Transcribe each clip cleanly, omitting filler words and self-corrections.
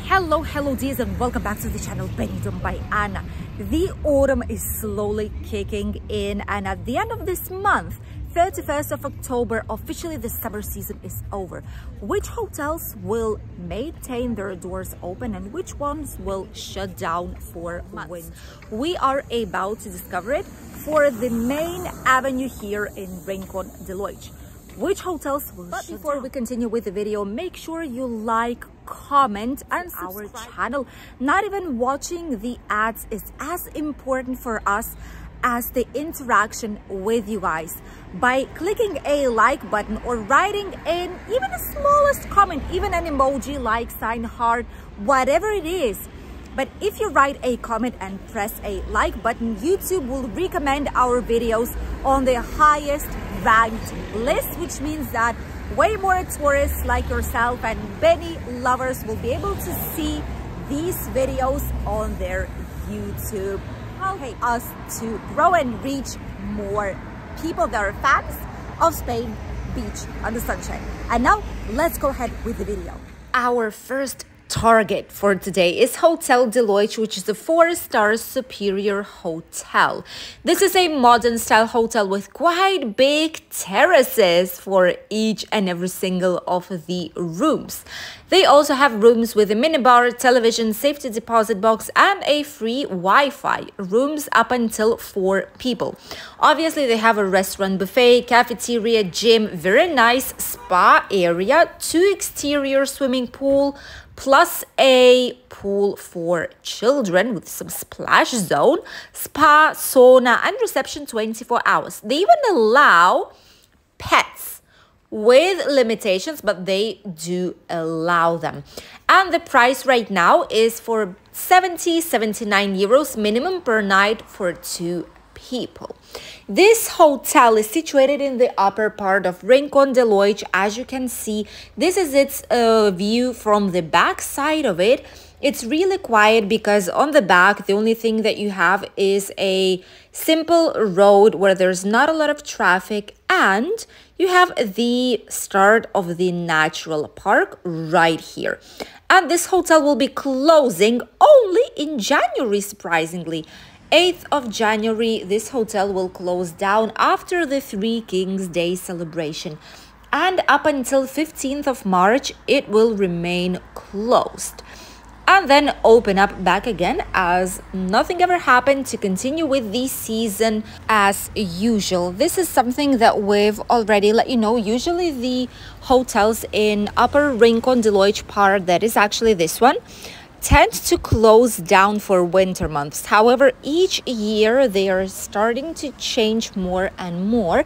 Hello dears, and welcome back to the channel Benidorm by Anna. The autumn is slowly kicking in, and at the end of this month, 31st of October, officially the summer season is over. Which hotels will maintain their doors open and which ones will shut down for winter? We are about to discover it for the main avenue here in Rincon de Loix. Which hotels will shut down? Before we continue with the video, make sure you like, comment and subscribe our channel. Not even watching the ads is as important for us as the interaction with you guys. By clicking a like button or writing in even the smallest comment, even an emoji, like, sign, heart, whatever it is. But if you write a comment and press a like button, YouTube will recommend our videos on the highest ranked list, which means that way more tourists like yourself and Benny lovers will be able to see these videos on their YouTube. Help us to grow and reach more people that are fans of Spain beach on the sunshine. And now let's go ahead with the video. Our first target for today is Hotel Deloix, which is a 4-star superior hotel. This is a modern style hotel with quite big terraces for each and every single of the rooms. They also have rooms with a minibar, television, safety deposit box and a free Wi-Fi. Rooms up until 4 people. Obviously they have a restaurant, buffet, cafeteria, gym, very nice spa area, 2 exterior swimming pool, plus a pool for children with some splash zone, spa, sauna and reception 24 hours. They even allow pets with limitations, but they do allow them. And the price right now is for 79 euros minimum per night for 2 people. This hotel is situated in the upper part of Rincon de Loix. As you can see, this is its view from the back side of it. It's really quiet because on the back, the only thing that you have is a simple road where there's not a lot of traffic, and you have the start of the natural park right here. And this hotel will be closing only in January, surprisingly. 8th of January, this hotel will close down after the Three Kings Day celebration. And up until 15th of March, it will remain closed. And then open up back again as nothing ever happened, to continue with the season as usual. This is something that we've already let you know. Usually the hotels in Upper Rincon de Loix part, that is actually this one, tend to close down for winter months. However, each year they are starting to change more and more.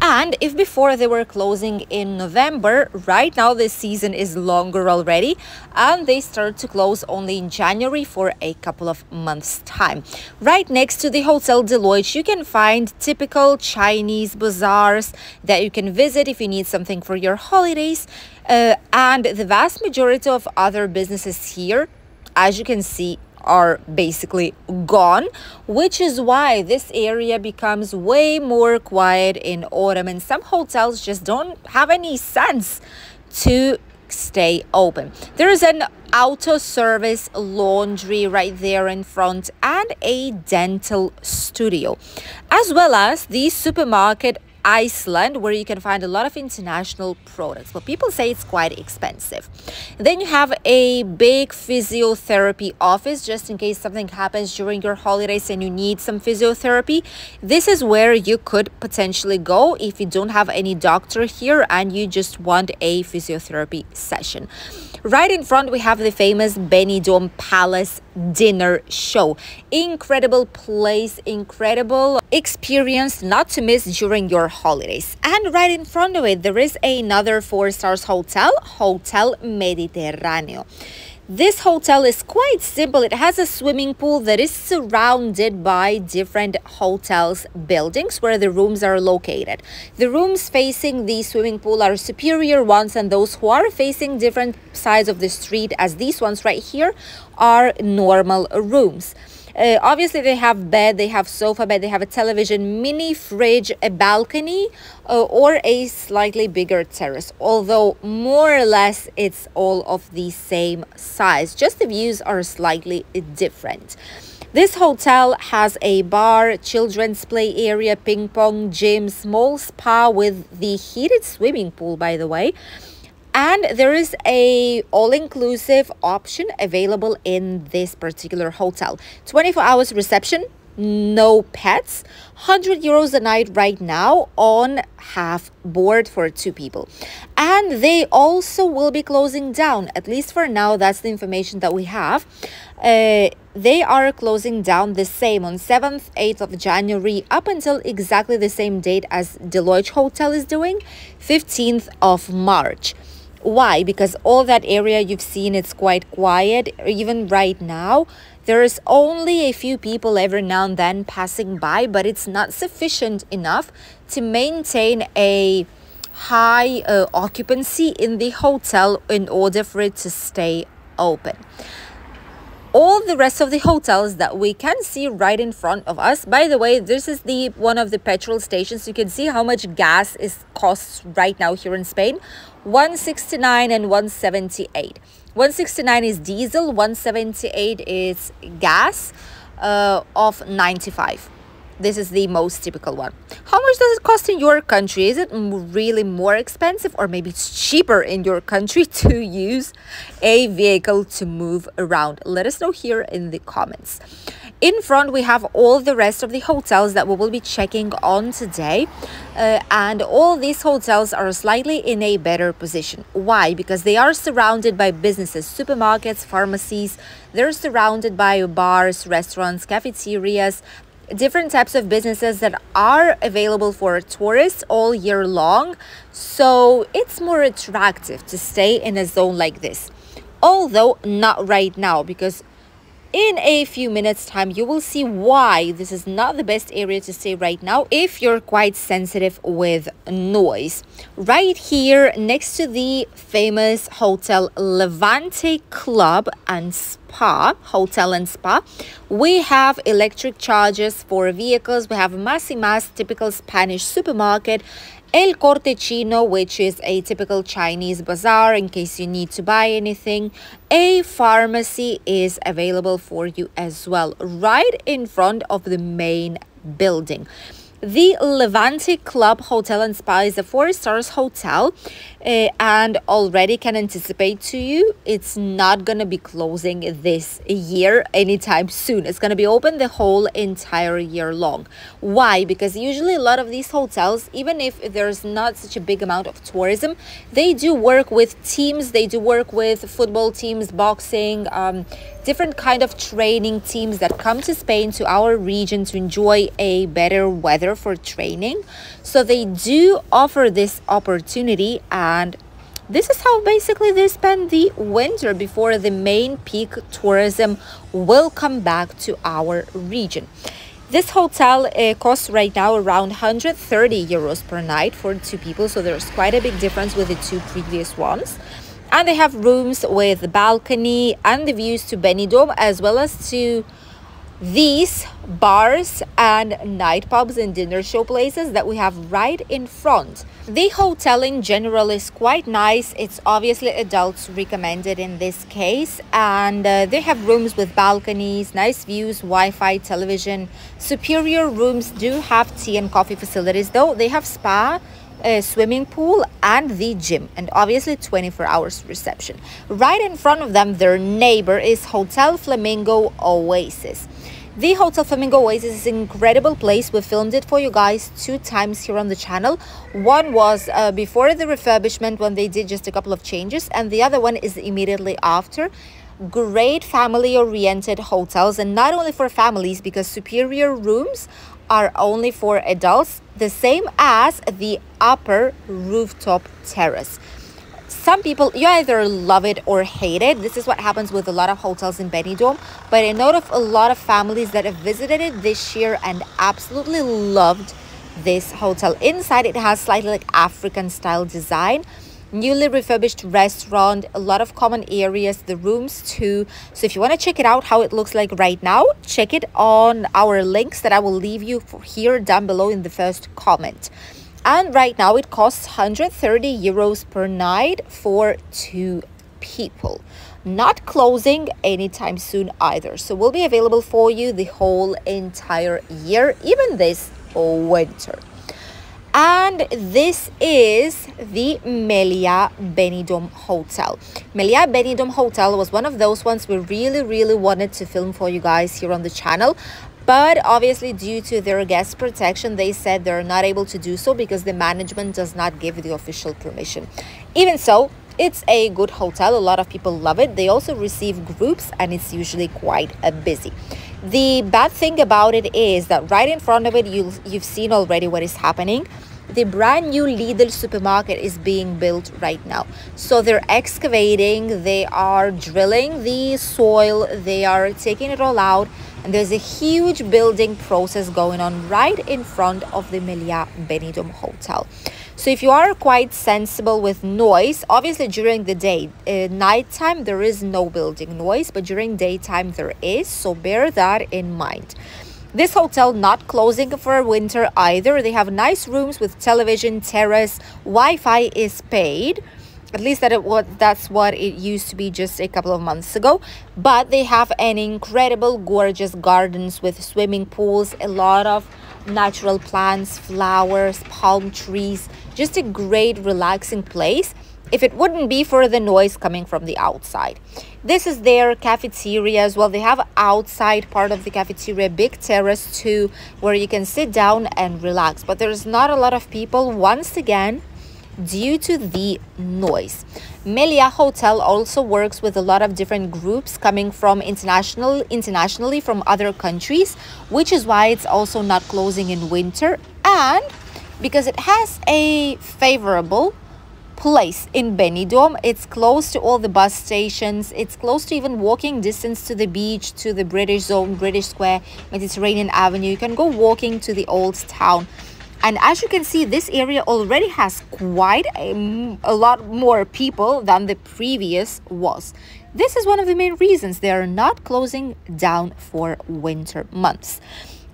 And if before they were closing in November, right now the season is longer already and they start to close only in January for a couple of months time. Right next to the Hotel Deloix, you can find typical Chinese bazaars that you can visit if you need something for your holidays. And the vast majority of other businesses here, as you can see, are basically gone, which is why this area becomes way more quiet in autumn, and some hotels just don't have any sense to stay open. There is an auto service, laundry right there in front, and a dental studio, as well as the supermarket Iceland, where you can find a lot of international products, but people say it's quite expensive. Then you have a big physiotherapy office, just in case something happens during your holidays and you need some physiotherapy. This is where you could potentially go if you don't have any doctor here and you just want a physiotherapy session. Right in front, we have the famous Benidorm Palace dinner show. Incredible place, incredible experience not to miss during your holidays. And right in front of it, there is another 4-star hotel, Hotel Mediterraneo. This hotel is quite simple. It has a swimming pool that is surrounded by different hotels buildings where the rooms are located. The rooms facing the swimming pool are superior ones, and those who are facing different sides of the street, as these ones right here, are normal rooms. Obviously, they have bed, they have sofa bed, they have a television, mini fridge, a balcony, or a slightly bigger terrace. Although more or less it's all of the same size, just the views are slightly different. This hotel has a bar, children's play area, ping pong, gym, small spa with the heated swimming pool, by the way. And there is a all-inclusive option available in this particular hotel. 24 hours reception, no pets, 100 euros a night right now on half board for 2 people. And they also will be closing down, at least for now. That's the information that we have. They are closing down the same on 7th, 8th of January up until exactly the same date as Deloix Hotel is doing, 15th of March. Why? Because all that area you've seen, it's quite quiet. Even right now, there's only a few people every now and then passing by, but it's not sufficient enough to maintain a high occupancy in the hotel in order for it to stay open. All the rest of the hotels that we can see right in front of us. By the way, this is the one of the petrol stations. You can see how much gas costs right now here in Spain. 169 and 178. 169 is diesel, 178 is gas of 95. This is the most typical one. How much does it cost in your country? Is it really more expensive, or maybe it's cheaper in your country to use a vehicle to move around? Let us know here in the comments. In front, we have all the rest of the hotels that we will be checking on today. And all these hotels are slightly in a better position. Why? Because they are surrounded by businesses, supermarkets, pharmacies. They're surrounded by bars, restaurants, cafeterias, different types of businesses that are available for tourists all year long. So it's more attractive to stay in a zone like this. Although not right now, because in a few minutes time you will see why this is not the best area to stay right now if you're quite sensitive with noise. Right here next to the famous hotel Levante Club and Spa, hotel and spa, we have electric chargers for vehicles. We have Massimas, typical Spanish supermarket, El Corte Chino, which is a typical Chinese bazaar in case you need to buy anything. A pharmacy is available for you as well, right in front of the main building. The Levante Club Hotel and Spa is a 4-star hotel, and already can anticipate to you it's not going to be closing this year anytime soon. It's going to be open the whole entire year long. Why? Because usually a lot of these hotels, even if there's not such a big amount of tourism, they do work with teams, they do work with football teams, boxing, different kind of training teams that come to Spain, to our region, to enjoy a better weather for training. So they do offer this opportunity, and this is how basically they spend the winter before the main peak tourism will come back to our region. This hotel costs right now around 130 euros per night for 2 people, so there's quite a big difference with the 2 previous ones. And they have rooms with the balcony and the views to Benidorm, as well as to these bars and night pubs and dinner show places that we have right in front. The hotel in general is quite nice. It's obviously adults recommended in this case, and they have rooms with balconies, nice views, Wi-Fi, television. Superior rooms do have tea and coffee facilities, though. They have spa, a swimming pool and the gym, and obviously 24 hours reception. Right in front of them, their neighbor is Hotel Flamingo Oasis. The Hotel Flamingo Oasis is an incredible place. We filmed it for you guys 2 times here on the channel. One was before the refurbishment, when they did just a couple of changes, and the other one is immediately after. Great family oriented hotels, and not only for families, because superior rooms are only for adults, the same as the upper rooftop terrace. Some people, you either love it or hate it. This is what happens with a lot of hotels in Benidorm, but I know of a lot of families that have visited it this year and absolutely loved this hotel. Inside, it has slightly like African style design. newly refurbished restaurant, a lot of common areas, the rooms too. So if you want to check it out how it looks like right now, check it on our links that I will leave you for here down below in the first comment. And right now it costs 130 euros per night for 2 people. Not closing anytime soon either, so will be available for you the whole entire year, even this winter. And this is the Melia Benidorm Hotel. Melia Benidorm Hotel was one of those ones we really wanted to film for you guys here on the channel, but obviously due to their guest protection, they said they're not able to do so because the management does not give the official permission. Even so, it's a good hotel. A lot of people love it. They also receive groups and it's usually quite busy. The bad thing about it is that right in front of it, you've seen already what is happening. The brand new Lidl supermarket is being built right now. So they're excavating, they are drilling the soil, they are taking it all out. And there's a huge building process going on right in front of the Melia Benidorm Hotel. So if you are quite sensible with noise, obviously during the day, nighttime there is no building noise, but during daytime there is, so bear that in mind. This hotel not closing for winter either. They have nice rooms with television, terrace, Wi-Fi is paid. At least that's what it used to be just a couple of months ago. But they have an incredible, gorgeous gardens with swimming pools, a lot of natural plants, flowers, palm trees. Just a great, relaxing place if it wouldn't be for the noise coming from the outside. This is their cafeteria as well. They have outside part of the cafeteria, big terrace too, where you can sit down and relax. But there's not a lot of people, once again, due to the noise. Melia Hotel also works with a lot of different groups coming from internationally from other countries, which is why it's also not closing in winter, and because it has a favorable place in Benidorm. It's close to all the bus stations, it's close to even walking distance to the beach, to the British Zone, British Square, Mediterranean Avenue. You can go walking to the old town. And as you can see, this area already has quite a lot more people than the previous was. This is one of the main reasons they are not closing down for winter months.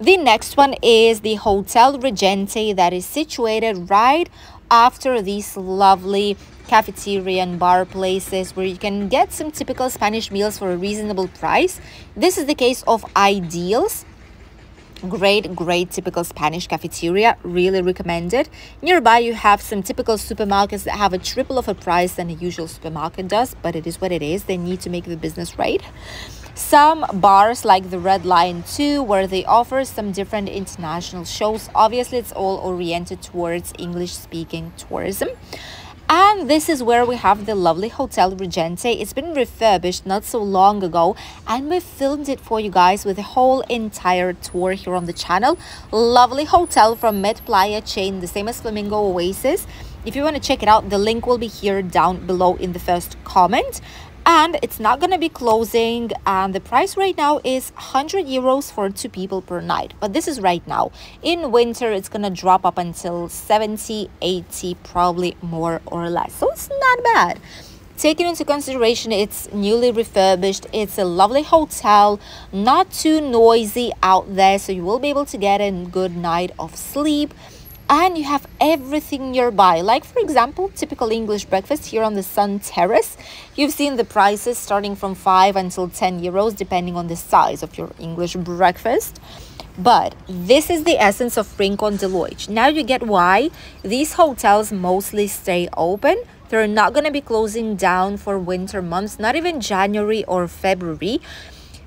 The next one is the Hotel Regente that is situated right after these lovely cafeteria and bar places where you can get some typical Spanish meals for a reasonable price. This is the case of Ideals. Great typical Spanish cafeteria, really recommended. Nearby you have some typical supermarkets that have a triple of a price than a usual supermarket does, but it is what it is. They need to make the business right. Some bars like the Red Lion 2, where they offer some different international shows. Obviously it's all oriented towards English speaking tourism. And this is where we have the lovely Hotel Regente. It's been refurbished not so long ago, and we filmed it for you guys with the whole entire tour here on the channel. Lovely hotel from Medplaya chain, the same as Flamingo Oasis. If you want to check it out, the link will be here down below in the first comment. And it's not going to be closing, and the price right now is 100 euros for 2 people per night. But this is right now. In winter, it's going to drop up until 70, 80, probably more or less. So it's not bad. Taking into consideration it's newly refurbished, it's a lovely hotel, not too noisy out there, so you will be able to get a good night of sleep. And you have everything nearby, like for example typical English breakfast here on the Sun Terrace. You've seen the prices starting from 5 until 10 euros depending on the size of your English breakfast. But this is the essence of Rincon de Loix. Now you get why these hotels mostly stay open. They're not going to be closing down for winter months, not even January or February,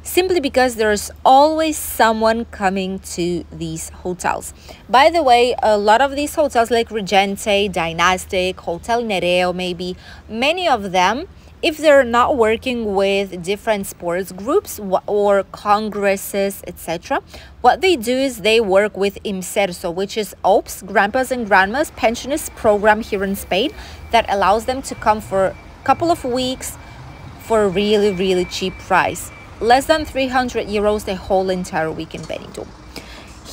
simply because there's always someone coming to these hotels. By the way, a lot of these hotels like Regente, Dynastic, Hotel Nereo, maybe many of them, if they're not working with different sports groups or congresses, etc., what they do is they work with IMSERSO, which is OPS, Grandpas and Grandmas Pensionist program here in Spain, that allows them to come for a couple of weeks for a really cheap price. Less than 300 euros the whole entire week in Benidorm.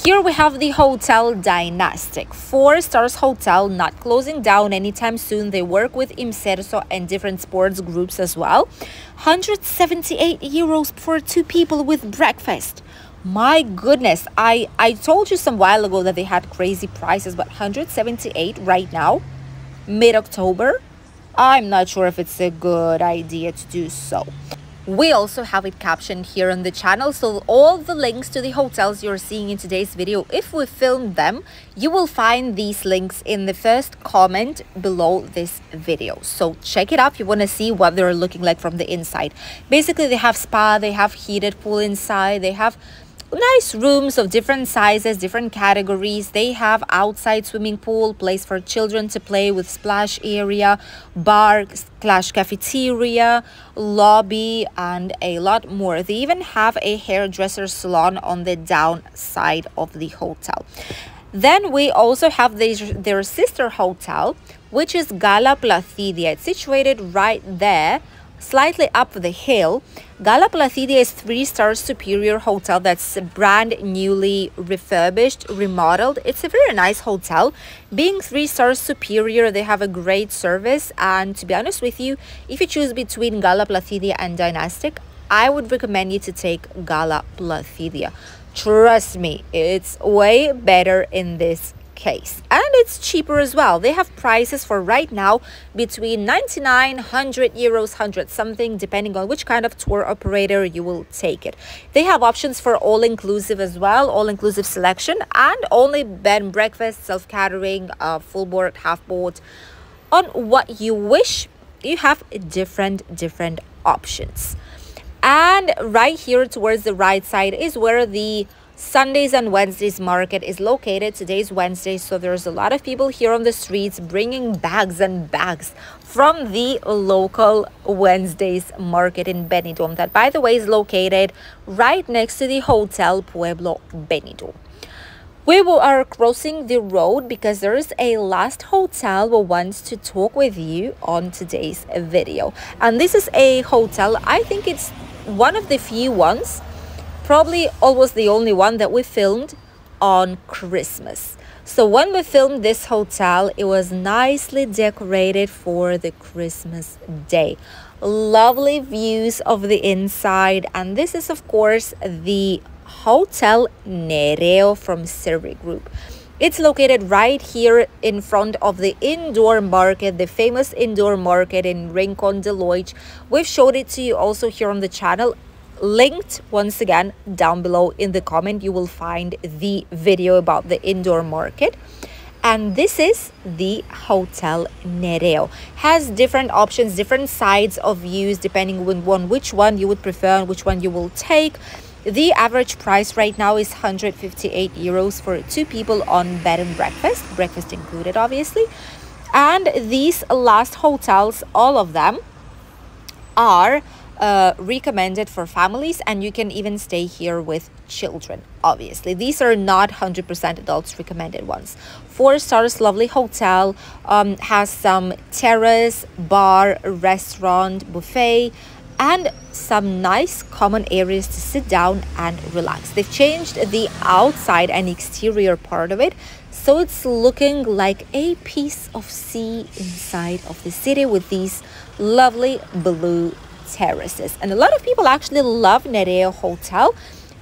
Here we have the Hotel Dynastic, 4 stars hotel, not closing down anytime soon. They work with Imserso and different sports groups as well. 178 euros for 2 people with breakfast. My goodness, I told you some while ago that they had crazy prices, but 178 right now, mid-October, I'm not sure if it's a good idea to do so. We also have it captioned here on the channel, so all the links to the hotels you're seeing in today's video, if we filmed them, you will find these links in the first comment below this video. So check it out if you want to see what they're looking like from the inside. Basically, they have spa, they have heated pool inside, they have nice rooms of different sizes, different categories. They have outside swimming pool, place for children to play with splash area, bar / cafeteria, lobby, and a lot more. They even have a hairdresser salon on the downside of the hotel. Then we also have their sister hotel, which is Gala Placidia. It's situated right there, slightly up the hill. Gala Placidia is 3 stars superior hotel that's brand newly refurbished, remodeled. It's a very nice hotel. Being 3 stars superior, they have a great service, and to be honest with you, if you choose between Gala Placidia and Dynastic, I would recommend you to take Gala Placidia. Trust me, it's way better in this case, and it's cheaper as well. They have prices for right now between 99, 100 euros, 100 something, depending on which kind of tour operator you will take it. They have options for all-inclusive as well, all-inclusive selection, and only bed and breakfast, self-catering, full board, half board. On what you wish, you have different options. And right here towards the right side is where the Sundays and Wednesdays market is located. Today's Wednesday, so there's a lot of people here on the streets bringing bags and bags from the local Wednesdays market in Benidorm, that by the way is located right next to the Hotel Pueblo Benidorm. We are crossing the road because there is a last hotel who wants to talk with you on today's video, and this is a hotel, I think it's one of the few ones, probably almost the only one, that we filmed on Christmas. So when we filmed this hotel, it was nicely decorated for the Christmas day. Lovely views of the inside, and this is of course the Hotel Nereo from Servigroup. It's located right here in front of the indoor market, the famous indoor market in Rincon de Loix. We've showed it to you also here on the channel. Linked once again down below in the comment, you will find the video about the indoor market. And this is the Hotel Nereo. Has different options, different sides of views, depending on which one you would prefer and which one you will take. The average price right now is 158 euros for 2 people on bed and breakfast included obviously. And these last hotels, all of them are recommended for families, and you can even stay here with children. Obviously, these are not 100% adults recommended ones. 4 stars, lovely hotel, has some terrace, bar, restaurant, buffet, and some nice common areas to sit down and relax. They've changed the outside and exterior part of it, so it's looking like a piece of sea inside of the city with these lovely blue terraces. And a lot of people actually love Nereo Hotel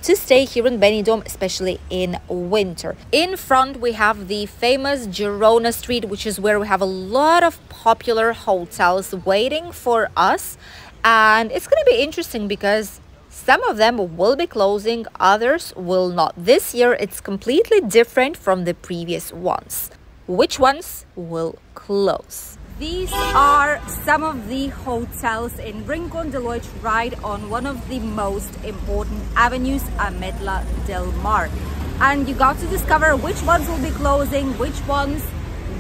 to stay here in Benidorm, especially in winter. In front we have the famous Girona Street, which is where we have a lot of popular hotels waiting for us, and it's going to be interesting because some of them will be closing, others will not. This year it's completely different from the previous ones. Which ones will close? These are some of the hotels in Rincon de Loix, right on one of the most important avenues, Melia del Mar. And you got to discover which ones will be closing, which ones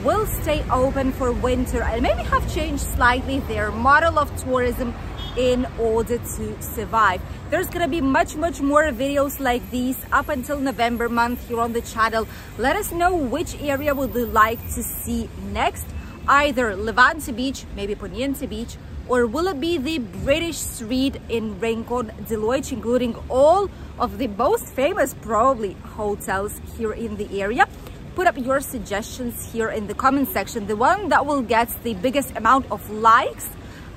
will stay open for winter, and maybe have changed slightly their model of tourism in order to survive. There's gonna be much more videos like these up until November month here on the channel. Let us know which area would you like to see next. Either Levante Beach, maybe Poniente Beach, or will it be the British street in Rincon de Loix, including all of the most famous probably hotels here in the area? Put up your suggestions here in the comment section. The one that will get the biggest amount of likes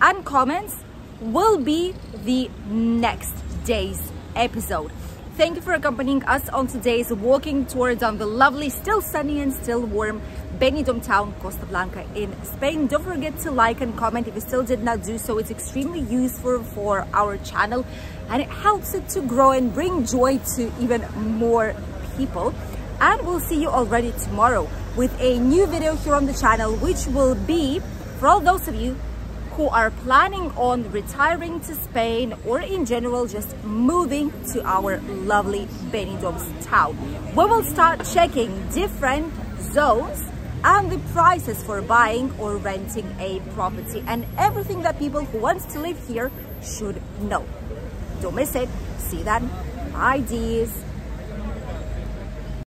and comments will be the next day's episode. Thank you for accompanying us on today's walking tour down the lovely, still sunny and still warm Benidorm town, Costa Blanca in Spain. Don't forget to like and comment if you still did not do so. It's extremely useful for our channel and it helps it to grow and bring joy to even more people. And we'll see you already tomorrow with a new video here on the channel, which will be for all those of you who are planning on retiring to Spain or in general just moving to our lovely Benidorm town. We will start checking different zones and the prices for buying or renting a property and everything that people who want to live here should know. Don't miss it. See you then. Bye, dears.